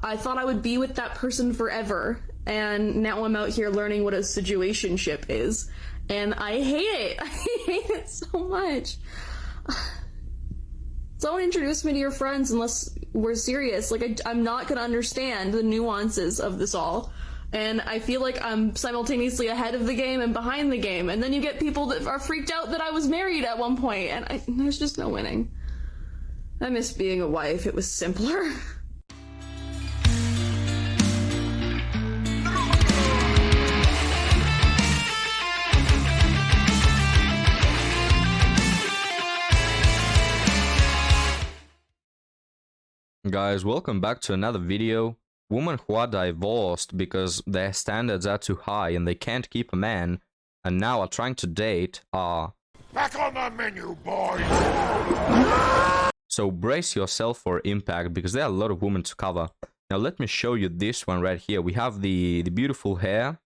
I thought I would be with that person forever, and now I'm out here learning what a situationship is, and I hate it. I hate it so much. Don't introduce me to your friends unless we're serious. Like, I'm not gonna understand the nuances of this all. And I feel like I'm simultaneously ahead of the game and behind the game. And then you get people that are freaked out that I was married at one point, and there's just no winning. I miss being a wife. It was simpler. Guys, welcome back to another video. Women who are divorced because their standards are too high and they can't keep a man and now are trying to date are back on the menu, boys! So brace yourself for impact because there are a lot of women to cover. Now let me show you this one right here. We have the beautiful hair,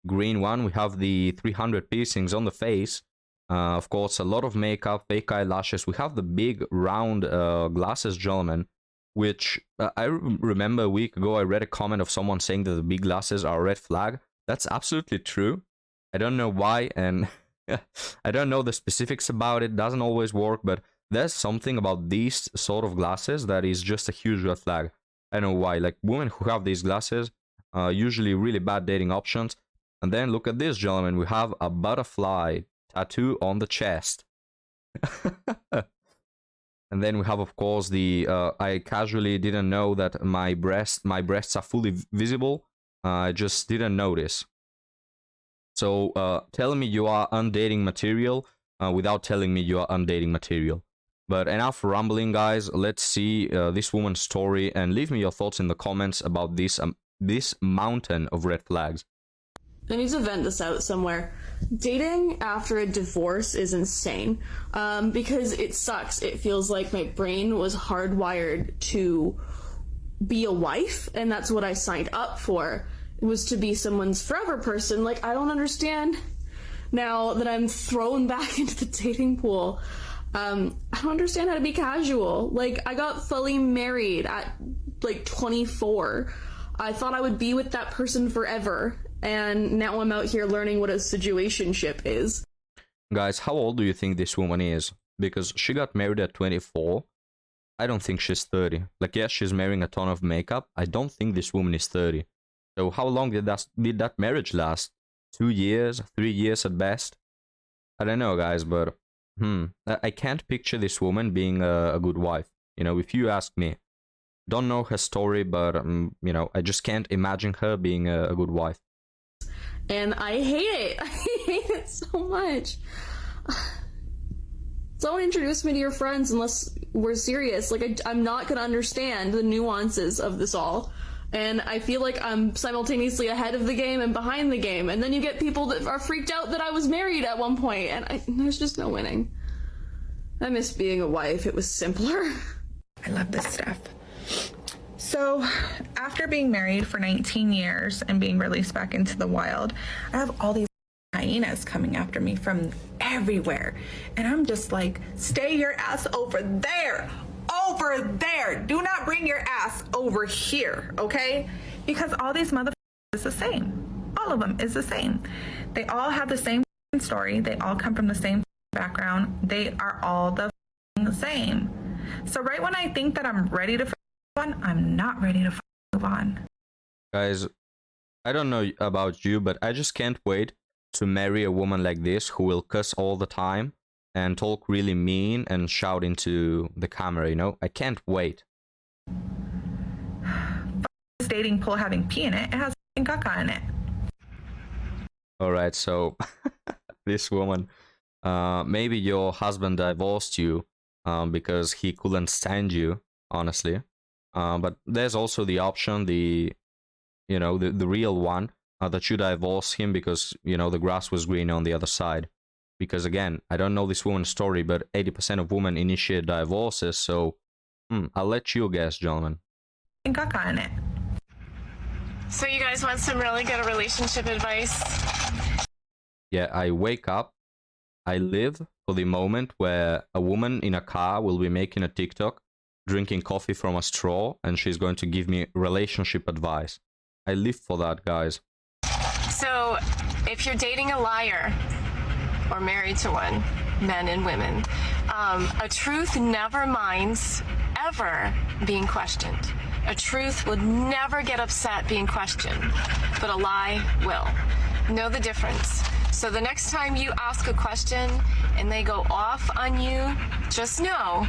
green one. We have the 300 piercings on the face. Of course, a lot of makeup, fake eyelashes. We have the big round glasses, gentlemen. Which I remember a week ago I read a comment of someone saying that the big glasses are a red flag. That's absolutely true. I don't know why, and I don't know the specifics about it. Doesn't always work, but there's something about these sort of glasses that is just a huge red flag. I don't know why. Like, women who have these glasses are usually really bad dating options. And then look at this, gentlemen. We have a butterfly tattoo on the chest. And then we have, of course, the I casually didn't know that my breasts are fully visible. I just didn't notice. So tell me you are undating material without telling me you are undating material. But enough rambling, guys. Let's see this woman's story and leave me your thoughts in the comments about this mountain of red flags. I need to vent this out somewhere. Dating after a divorce is insane because it sucks. It feels like my brain was hardwired to be a wife, and that's what I signed up for. It was to be someone's forever person. Like, I don't understand now that I'm thrown back into the dating pool. I don't understand how to be casual. Like, I got fully married at like 24. I thought I would be with that person forever. And now I'm out here learning what a situationship is. Guys, how old do you think this woman is? Because she got married at 24. I don't think she's 30. Like, yes, she's wearing a ton of makeup. I don't think this woman is 30. So how long did that marriage last? 2 years? 3 years at best? I don't know, guys, but I can't picture this woman being a good wife. You know, if you ask me. Don't know her story, but, you know, I just can't imagine her being a good wife. And I hate it. I hate it so much. Don't introduce me to your friends unless we're serious. Like, I'm not gonna understand the nuances of this all. And I feel like I'm simultaneously ahead of the game and behind the game. And then you get people that are freaked out that I was married at one point, and there's just no winning. I miss being a wife. It was simpler. I love this stuff. So after being married for 19 years and being released back into the wild, I have all these hyenas coming after me from everywhere. And I'm just like, stay your ass over there. Over there. Do not bring your ass over here, okay? Because all these motherfuckers is the same. All of them is the same. They all have the same story. They all come from the same background. They are all the same. So right when I think that I'm ready to on, I'm not ready to move on. Guys, I don't know about you, but I just can't wait to marry a woman like this who will cuss all the time and talk really mean and shout into the camera, you know? I can't wait. This dating pool having pee in it, it has caca in it. Alright, so this woman, maybe your husband divorced you because he couldn't stand you, honestly. But there's also the option, the real one, that you divorce him because, you know, the grass was green on the other side. Because again, I don't know this woman's story, but 80% of women initiate divorces, so I'll let you guess, gentlemen. Caca in it. So you guys want some really good relationship advice? Yeah, I wake up, I live for the moment where a woman in a car will be making a TikTok drinking coffee from a straw and she's going to give me relationship advice. I live for that, guys. So, if you're dating a liar or married to one, men and women, a truth never minds ever being questioned. A truth would never get upset being questioned, but a lie will. Know the difference. So the next time you ask a question and they go off on you, just know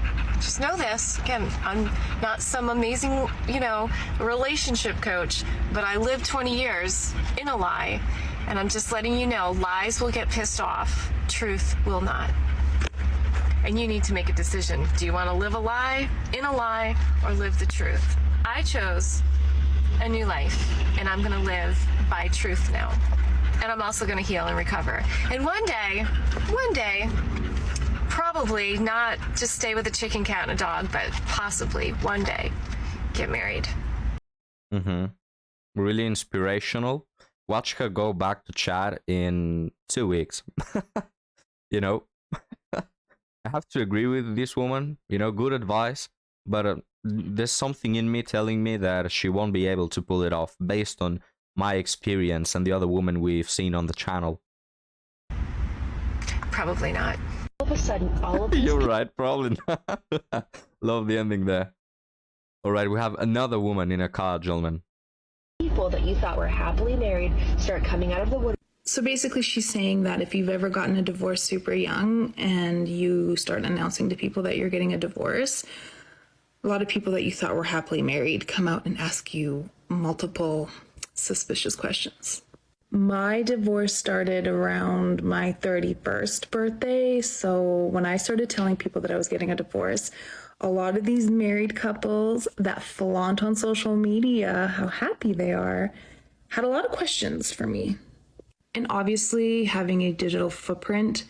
this. Again, I'm not some amazing, relationship coach, but I lived 20 years in a lie. And I'm just letting you know, lies will get pissed off. Truth will not. And you need to make a decision. Do you want to live a lie, in a lie, or live the truth? I chose a new life, and I'm going to live by truth now. And I'm also going to heal and recover. And one day, probably not just stay with a chicken, cat, and a dog, but possibly one day get married. Really inspirational. Watch her go back to Chad in 2 weeks. I have to agree with this woman. Good advice. But there's something in me telling me that she won't be able to pull it off based on my experience and the other women we've seen on the channel. Probably not. All of a sudden, all of these You're right, probably not. Love the ending there. Alright, we have another woman in a car, gentlemen. people that you thought were happily married start coming out of the wood. So basically, she's saying that if you've ever gotten a divorce super young and you start announcing to people that you're getting a divorce, a lot of people that you thought were happily married come out and ask you multiple suspicious questions. My divorce started around my 31st birthday. So when I started telling people that I was getting a divorce, a lot of these married couples that flaunt on social media how happy they are had a lot of questions for me. And obviously, having a digital footprint,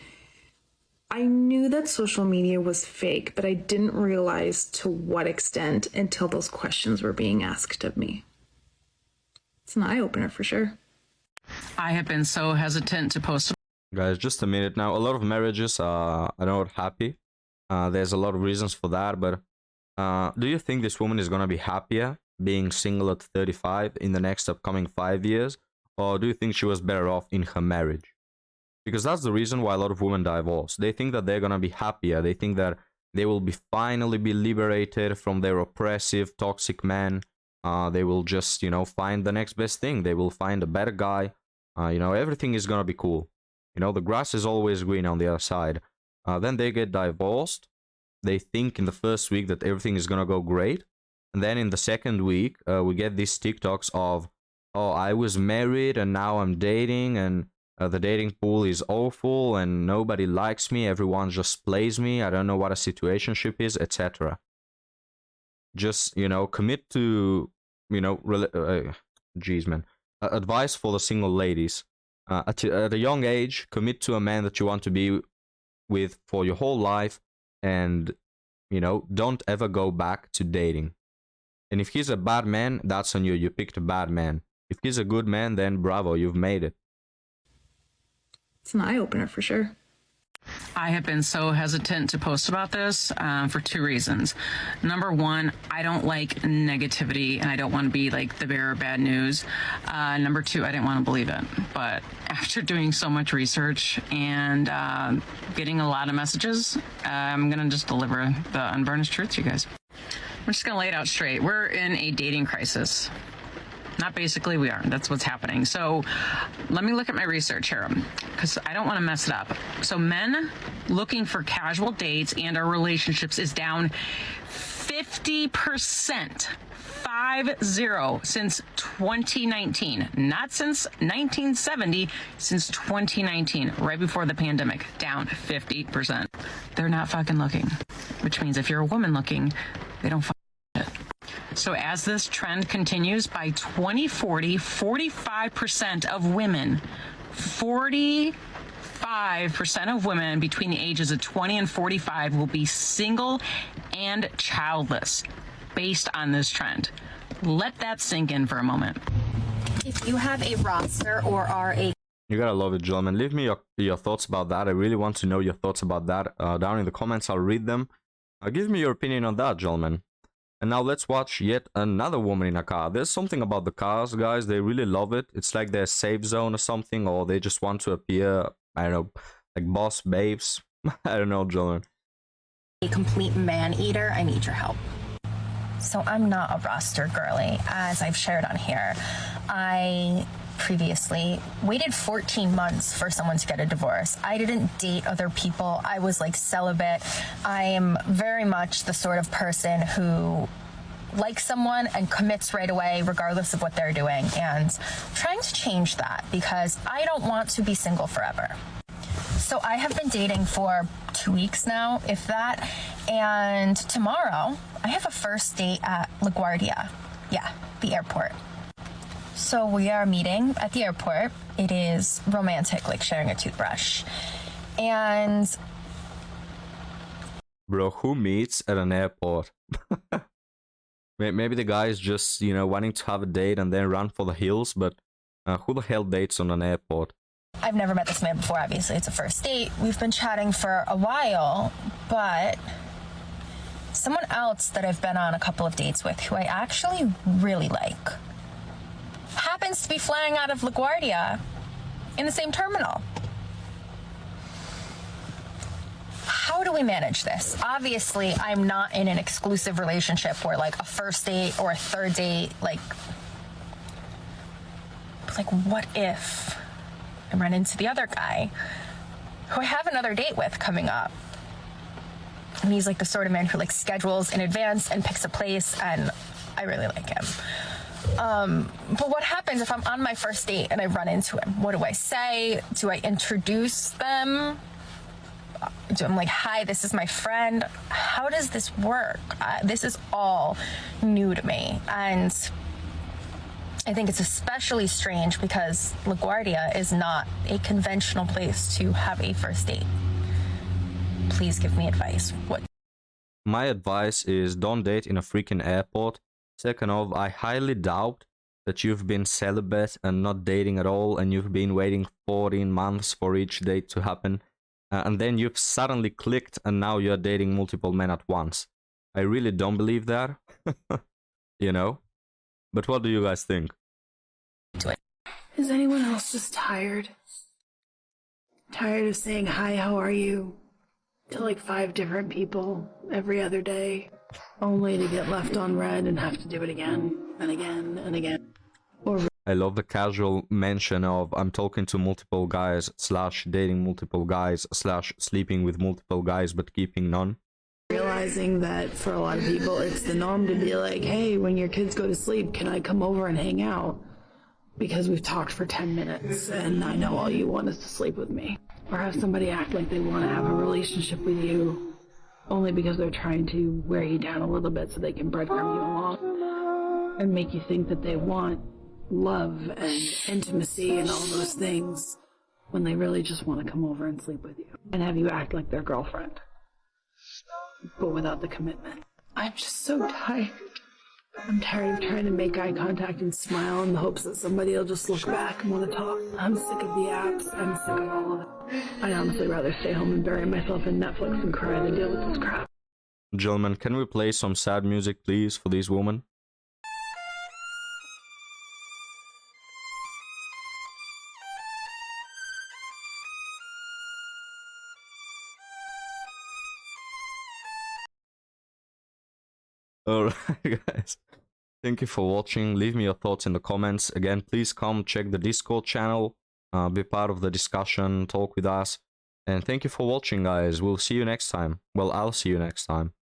I knew that social media was fake, but I didn't realize to what extent until those questions were being asked of me. It's an eye-opener for sure. I have been so hesitant to post. Guys, just a minute now. A lot of marriages are not happy. There's a lot of reasons for that, but do you think this woman is going to be happier being single at 35 in the next upcoming 5 years? Or do you think she was better off in her marriage? Because that's the reason why a lot of women divorce. They think that they're going to be happier. They think that they will finally be liberated from their oppressive, toxic man. They will just, find the next best thing. They will find a better guy. Everything is going to be cool. The grass is always green on the other side. Then they get divorced. They think in the first week that everything is going to go great. And then in the second week, we get these TikToks of, oh, I was married and now I'm dating and the dating pool is awful and nobody likes me. Everyone just plays me. I don't know what a situationship is, etc. Just, commit to, advice for the single ladies. At a young age, commit to a man that you want to be with for your whole life and, don't ever go back to dating. And if he's a bad man, that's on you. You picked a bad man. If he's a good man, then bravo, you've made it. It's an eye-opener for sure. I have been so hesitant to post about this for two reasons. Number one, I don't like negativity and I don't want to be like the bearer of bad news. Number two, I didn't want to believe it. But after doing so much research and getting a lot of messages, I'm going to just deliver the unvarnished truth to you guys. I'm just going to lay it out straight. We're in a dating crisis. Not basically, we are. That's what's happening. So let me look at my research here because I don't want to mess it up. So men looking for casual dates and our relationships is down 50%. 50 since 2019. Not since 1970, since 2019, right before the pandemic. Down 50%. They're not fucking looking, which means if you're a woman looking, they don't fucking it. So as this trend continues, by 2040, 45% of women, 45% of women between the ages of 20 and 45 will be single and childless based on this trend. Let that sink in for a moment. If you have a roster or are a... You gotta love it, gentlemen. Leave me your thoughts about that. I really want to know your thoughts about that. Down in the comments, I'll read them. Give me your opinion on that, gentlemen. And now let's watch yet another woman in a car. There's something about the cars, guys. They really love it. It's like their safe zone or something, or they just want to appear, I don't know, like boss babes. I don't know, John. A complete man eater, I need your help. So I'm not a roster girly, as I've shared on here. I previously waited 14 months for someone to get a divorce. I didn't date other people. I was like celibate. I am very much the sort of person who likes someone and commits right away regardless of what they're doing, and I'm trying to change that because I don't want to be single forever. So I have been dating for 2 weeks now, if that, and tomorrow I have a first date at LaGuardia. Yeah, the airport. So we are meeting at the airport. It is romantic, like sharing a toothbrush. And bro, who meets at an airport? Maybe the guy is just, you know, wanting to have a date and then run for the hills, but who the hell dates on an airport? I've never met this man before, obviously. It's a first date. We've been chatting for a while, but someone else that I've been on a couple of dates with who I actually really like happens to be flying out of LaGuardia in the same terminal. How do we manage this? Obviously, I'm not in an exclusive relationship where like a first date or a third date, like what if I run into the other guy who I have another date with coming up? And he's like the sort of man who like schedules in advance and picks a place, and I really like him. But what happens if I'm on my first date and I run into him? What do I say? Do I introduce them? I'm like, hi, this is my friend. How does this work? This is all new to me. And I think it's especially strange because LaGuardia is not a conventional place to have a first date. Please give me advice. What? My advice is don't date in a freaking airport. Second of, I highly doubt that you've been celibate and not dating at all, and you've been waiting 14 months for each date to happen. And then you've suddenly clicked and now you're dating multiple men at once. I really don't believe that. You know? But what do you guys think? Is anyone else just tired? Tired of saying hi, how are you? To like 5 different people every other day, only to get left on red and have to do it again and again and again. Or I love the casual mention of I'm talking to multiple guys / dating multiple guys / sleeping with multiple guys but keeping none. realizing that for a lot of people it's the norm to be like, hey, when your kids go to sleep, can I come over and hang out? Because we've talked for 10 minutes and I know all you want is to sleep with me. Or have somebody act like they want to have a relationship with you only because they're trying to wear you down a little bit so they can breadcrumb you along and make you think that they want love and intimacy and all those things when they really just want to come over and sleep with you and have you act like their girlfriend, but without the commitment. I'm just so tired. I'm tired of trying to make eye contact and smile in the hopes that somebody will just look back and want to talk. I'm sick of the apps. I'm sick of all of it. I'd honestly rather stay home and bury myself in Netflix and cry than deal with this crap. Gentlemen, can we play some sad music, please, for these women? Alright, guys. Thank you for watching. Leave me your thoughts in the comments. Again, please come check the Discord channel. Be part of the discussion. Talk with us. And thank you for watching, guys. We'll see you next time. Well, I'll see you next time.